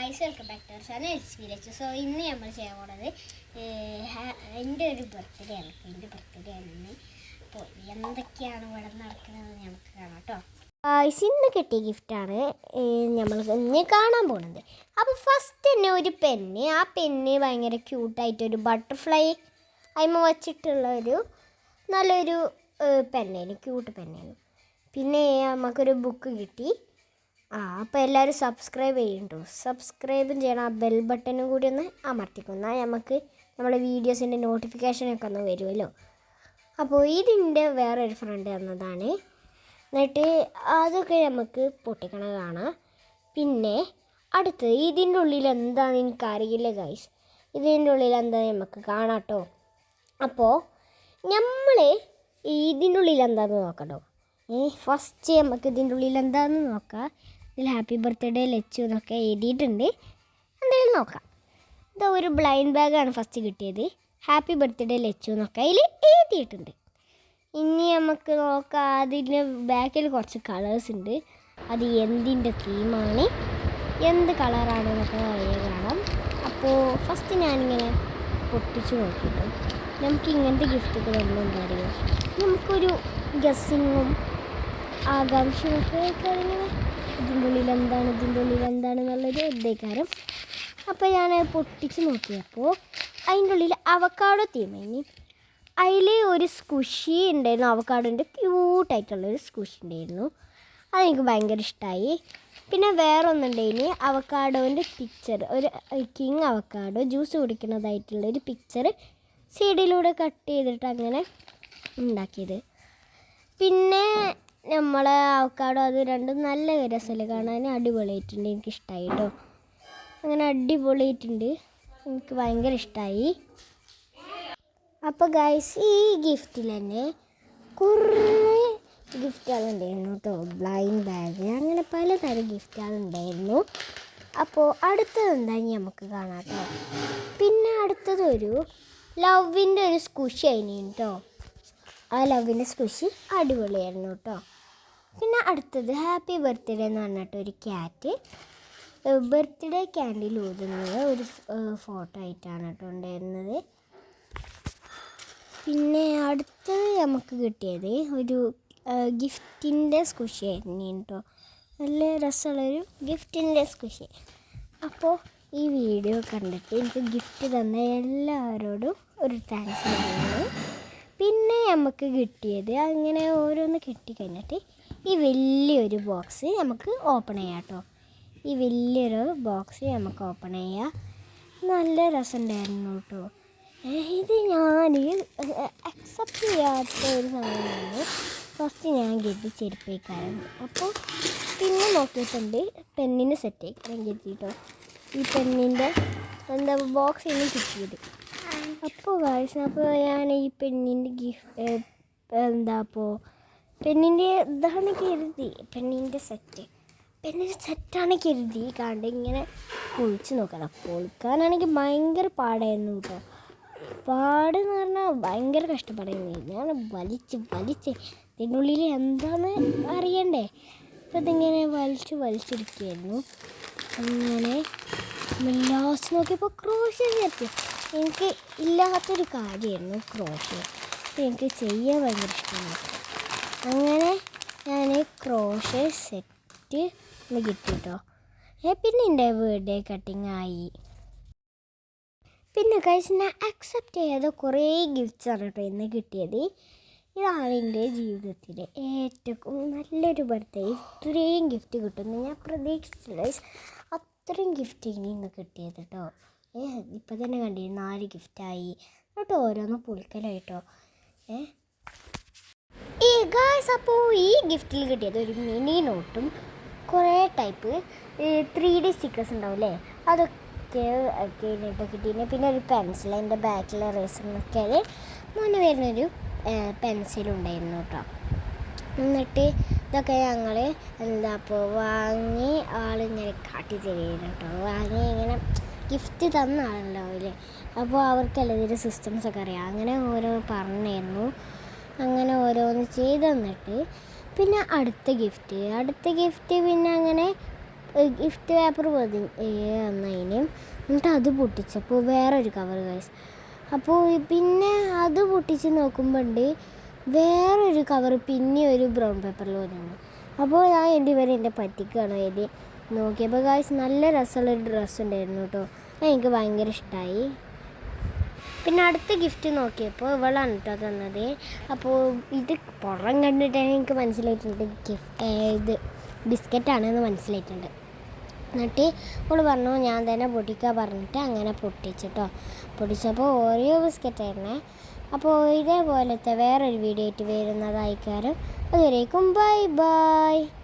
Guys welcome back to our channel experience. So ഇന്ന് നമ്മൾ ചെയ്യാൻ പോകുന്നത് എൻ്റെ ഒരു ബർത്ത്ഡേ ആണ്. എൻ്റെ ബർത്ത്ഡേ ആണ് ഇന്ന്. അപ്പോൾ എന്തൊക്കെയാണ് ഇവിടെ നടക്കുന്നത് നമുക്ക് കാണാം കേട്ടോ. ഇന്ന് കിട്ടിയ ഗിഫ്റ്റാണ് നമ്മൾ ഇന്ന് കാണാൻ പോകുന്നത്. അപ്പോൾ ഫസ്റ്റ് തന്നെ ഒരു പെന്ന്, ആ പെന്ന് ഭയങ്കര ക്യൂട്ടായിട്ടൊരു ബട്ടർഫ്ലൈ അതിമ വച്ചിട്ടുള്ള നല്ലൊരു പെന്നായിരുന്നു, ക്യൂട്ട് പെന്നായിരുന്നു. പിന്നെ നമുക്കൊരു ബുക്ക് കിട്ടി. അപ്പോൾ എല്ലാവരും സബ്സ്ക്രൈബ് ചെയ്യുന്നുണ്ടോ, സബ്സ്ക്രൈബും ചെയ്യണം. ആ ബെൽ ബട്ടനും കൂടി ഒന്ന് അമർത്തിക്കൊന്നാൽ നമുക്ക് നമ്മുടെ വീഡിയോസിൻ്റെ നോട്ടിഫിക്കേഷനൊക്കെ ഒന്ന് വരുമല്ലോ. അപ്പോൾ ഇതിൻ്റെ വേറൊരു ഫ്രണ്ട് തന്നതാണ്. എന്നിട്ട് അതൊക്കെ നമുക്ക് പൊട്ടിക്കണ കാണാം. പിന്നെ അടുത്തത് ഇതിൻ്റെ ഉള്ളിൽ എന്താണെന്ന് എനിക്കറിയില്ല ഗൈസ്. ഇതിൻ്റെ ഉള്ളിൽ എന്താണെന്ന് നമുക്ക് കാണാം കേട്ടോ. അപ്പോൾ നമ്മൾ ഇതിൻ്റെ ഉള്ളിൽ എന്താണെന്ന് നോക്കട്ടോ. ഫസ്റ്റ് നമുക്ക് ഇതിൻ്റെ ഉള്ളിൽ എന്താണെന്ന് നോക്കാം. ഇതിൽ ഹാപ്പി ബർത്ത്ഡേ ലച്ചു എന്നൊക്കെ എഴുതിയിട്ടുണ്ട്. എന്തായാലും നോക്കാം. ഇതാ ഒരു ബ്ലൈൻഡ് ബാഗാണ് ഫസ്റ്റ് കിട്ടിയത്. ഹാപ്പി ബർത്ത്ഡേ ലച്ചു എന്നൊക്കെ അതിൽ എഴുതിയിട്ടുണ്ട്. ഇനി നമുക്ക് നോക്കാം. അതിൻ്റെ ബാക്കിൽ കുറച്ച് കളേഴ്സ് ഉണ്ട്. അത് എന്തിൻ്റെ തീമാണ്, എന്ത് കളറാണെന്നൊക്കെ കാണാം. അപ്പോൾ ഫസ്റ്റ് ഞാനിങ്ങനെ പൊട്ടിച്ച് നോക്കിയിട്ട് നമുക്ക് ഇങ്ങനത്തെ ഗിഫ്റ്റൊക്കെ തന്നെന്താ അറിയുമോ, നമുക്കൊരു ഗസ്സിങ്ങും ആകാംക്ഷയൊക്കെ ഇങ്ങനെ ഇതിൻ്റെ ഉള്ളിൽ എന്താണെന്നുള്ളൊരു ഉദ്ദേശിക്കാരം. അപ്പോൾ ഞാൻ പൊട്ടിച്ച് നോക്കിയപ്പോൾ അതിൻ്റെ ഉള്ളിൽ അവക്കാഡോ തീമേനി. അതിൽ ഒരു സ്കുഷി ഉണ്ടായിരുന്നു, അവക്കാഡോൻ്റെ ക്യൂട്ടായിട്ടുള്ളൊരു സ്കുഷി ഉണ്ടായിരുന്നു. അതെനിക്ക് ഭയങ്കര ഇഷ്ടമായി. പിന്നെ വേറെ ഒന്നുണ്ടായിന്, അവക്കാഡോൻ്റെ പിക്ചർ, ഒരു കിങ് അവക്കാഡോ ജ്യൂസ് കുടിക്കുന്നതായിട്ടുള്ളൊരു പിക്ചർ സൈഡിലൂടെ കട്ട് ചെയ്തിട്ട് അങ്ങനെ ഉണ്ടാക്കിയത്. പിന്നെ നമ്മളെ അവക്കാഡോ അത് രണ്ടും നല്ല രസമല്ലേ കാണാൻ, അടിപൊളിയായിട്ടുണ്ട്. എനിക്കിഷ്ടമായി കേട്ടോ. അങ്ങനെ അടിപൊളിയായിട്ടുണ്ട്, എനിക്ക് ഭയങ്കര ഇഷ്ടമായി. അപ്പോൾ ഗൈസ് ഈ ഗിഫ്റ്റിൽ തന്നെ കുറേ ഗിഫ്റ്റുകളുണ്ടായിരുന്നു കേട്ടോ. ബ്ലൈൻഡ് ബാഗ്, അങ്ങനെ പലതരം ഗിഫ്റ്റുകളുണ്ടായിരുന്നു. അപ്പോൾ അടുത്തത് എന്തായാലും നമുക്ക് കാണാം കേട്ടോ. പിന്നെ അടുത്തത് ഒരു ലവിൻ്റെ ഒരു സ്കുഷി ആയിരുന്നു കേട്ടോ. ആ ലവിൻ്റെ സ്കുഷി അടിപൊളിയായിരുന്നു കേട്ടോ. പിന്നെ അടുത്തത് ഹാപ്പി ബർത്ത്ഡേ എന്ന് പറഞ്ഞിട്ട് ഒരു ക്യാറ്റ് ബർത്ത്ഡേ ക്യാൻഡിൽ ഊതുന്നത് ഒരു ഫോട്ടോ ആയിട്ടാണ് കേട്ടോ ഉണ്ടായിരുന്നത്. പിന്നെ അടുത്തത് നമുക്ക് കിട്ടിയത് ഒരു ഗിഫ്റ്റിൻ്റെ സ്കുഷി ആയിരുന്നു കേട്ടോ. നല്ല രസമുള്ളൊരു ഗിഫ്റ്റിൻ്റെ സ്കുഷി. അപ്പോൾ ഈ വീഡിയോ കണ്ടിട്ട് എനിക്ക് ഗിഫ്റ്റ് തന്ന എല്ലാവരോടും ഒരു താങ്ക്സ് പറയുന്നു. പിന്നെ നമുക്ക് കിട്ടിയത് അങ്ങനെ ഓരോന്ന് കിട്ടിക്കഴിഞ്ഞിട്ട് ഈ വലിയൊരു ബോക്സ് നമുക്ക് ഓപ്പൺ ചെയ്യാം കേട്ടോ. ഈ വലിയൊരു ബോക്സ് നമുക്ക് ഓപ്പൺ ചെയ്യാം. നല്ല രസമുണ്ടായിരുന്നു കേട്ടോ. ഇത് ഞാൻ അക്സെപ്റ്റ് ചെയ്യാത്ത ഒരു സാധനമാണ്. ഫസ്റ്റ് ഞാൻ കരുതി ചെരുപ്പേക്കാരാണ്. അപ്പോൾ പിന്നെ നോക്കിയിട്ടുണ്ട് പെന്നിന് സെറ്റ് ആയിക്കാൻ കരുതി കേട്ടോ. ഈ പെന്നിൻ്റെ എന്താ ബോക്സ് ഇനി കിട്ടിയത്. അപ്പോൾ ഗൈസ്, അപ്പോൾ ഞാൻ ഈ പെണ്ണിൻ്റെ പെണ്ണിൻ്റെ ഇതാണ് കരുതി, പെണ്ണിൻ്റെ സെറ്റാണ് കരുതി കണ്ട് ഇങ്ങനെ പൊളിച്ച് നോക്കണം. പൊളിക്കാനാണെങ്കിൽ ഭയങ്കര പാടായിരുന്നു കേട്ടോ. പാടെന്ന് പറഞ്ഞാൽ ഭയങ്കര കഷ്ടപ്പാടായിരുന്നു. ഞാൻ വലിച്ച് ഇതിനുള്ളിൽ എന്താണെന്ന് അറിയണ്ടേ. അപ്പോൾ ഇതിങ്ങനെ വലിച്ചിരിക്കുകയായിരുന്നു. അങ്ങനെ ലാസ്റ്റ് നോക്കിയപ്പോൾ ക്രോഷ്യ ചേർത്തി. എനിക്ക് ഇല്ലാത്തൊരു കാര്യമായിരുന്നു ക്രോഷ്യ. എനിക്ക് ചെയ്യാൻ ഭയങ്കര ഇഷ്ടമാണ്. അങ്ങനെ ഞാൻ ക്രോഷ്യ സെറ്റ് ഒന്ന് കിട്ടി കേട്ടോ. പിന്നെ എൻ്റെ ബർത്ത്ഡേ കട്ടിങ് ആയി. പിന്നെ കഴിച്ച് ഞാൻ അക്സെപ്റ്റ് ചെയ്യാതെ കുറേ ഗിഫ്റ്റ്സാണ് കേട്ടോ ഇന്ന് കിട്ടിയത്. ഇതാണ് എൻ്റെ ജീവിതത്തിലെ ഏറ്റവും നല്ലൊരു ബർത്ത്ഡേ. ഇത്രയും ഗിഫ്റ്റ് കിട്ടുമെന്ന് ഞാൻ പ്രതീക്ഷിച്ചില്ല. അത്രയും ഗിഫ്റ്റ് ഇന്ന് കിട്ടിയത് കേട്ടോ. ഇപ്പം തന്നെ കണ്ടി 4 ഗിഫ്റ്റായി കേട്ടോ. ഓരോന്ന് പൊളിക്കലായിട്ടോ. ഈ ഗായ്സ്, അപ്പോൾ ഈ ഗിഫ്റ്റിൽ കിട്ടിയത് ഒരു മിനി നോട്ടും കുറേ ടൈപ്പ് 3D സ്റ്റിക്കേഴ്സ് ഉണ്ടാവില്ലേ, അതൊക്കെ കിട്ടിയിരുന്നു. പിന്നെ ഒരു പെൻസിൽ, അതിൻ്റെ ബാക്കിലെ റേസറിനൊക്കെ മുന്നേ വരുന്നൊരു പെൻസിലുണ്ടായിരുന്നു കേട്ടോ. എന്നിട്ട് ഇതൊക്കെ ഞങ്ങൾ വാങ്ങി ആളിങ്ങനെ കാട്ടി തരുന്നു കേട്ടോ. വാങ്ങി ഇങ്ങനെ ഗിഫ്റ്റ് തന്ന ആളുണ്ടാവില്ലേ, അപ്പോൾ അവർക്കല്ല ഇതിൻ്റെ സിസ്റ്റംസൊക്കെ അറിയാം. അങ്ങനെ ഓരോ പറഞ്ഞിരുന്നു, അങ്ങനെ ഓരോന്ന് ചെയ്ത് തന്നിട്ട് പിന്നെ അടുത്ത ഗിഫ്റ്റ് പിന്നെ അങ്ങനെ ഗിഫ്റ്റ് പേപ്പർ വന്നതിന് എന്നിട്ട് അത് പൊട്ടിച്ചപ്പോൾ വേറൊരു കവർ ഗൈസ്. അപ്പോൾ പിന്നെ അത് പൊട്ടിച്ച് നോക്കുമ്പോൾ ഉണ്ട് വേറൊരു കവർ പിന്നെ ഒരു ബ്രൗൺ പേപ്പറിൽ വന്നു. അപ്പോൾ ഞാൻ എൻ്റെ പറ്റിക്കാണ് എഴുതി നോക്കിയപ്പോൾ ഗൈസ് നല്ല രസമുള്ളൊരു ഡ്രസ്സ് ഉണ്ടായിരുന്നു കേട്ടോ. എനിക്ക് ഭയങ്കര ഇഷ്ടമായി. പിന്നെ അടുത്ത ഗിഫ്റ്റ് നോക്കിയപ്പോൾ ഇവളാണ് കേട്ടോ തന്നത്. അപ്പോൾ ഇത് പുറം കണ്ടിട്ടാണ് എനിക്ക് മനസ്സിലായിട്ടുണ്ട് ഇത് ബിസ്ക്കറ്റാണെന്ന് മനസ്സിലായിട്ടുണ്ട്. എന്നിട്ട് അവൾ പറഞ്ഞു ഞാൻ തന്നെ പൊട്ടിക്കാൻ പറഞ്ഞിട്ട് അങ്ങനെ പൊട്ടിച്ചിട്ടോ. പൊട്ടിച്ചപ്പോൾ ഓരോ ബിസ്ക്കറ്റായിരുന്നേ. അപ്പോൾ ഇതേപോലത്തെ വേറൊരു വീഡിയോ ആയിട്ട് വരുന്നതായിക്കാരം. അതുവരേക്കും ബൈ ബൈ.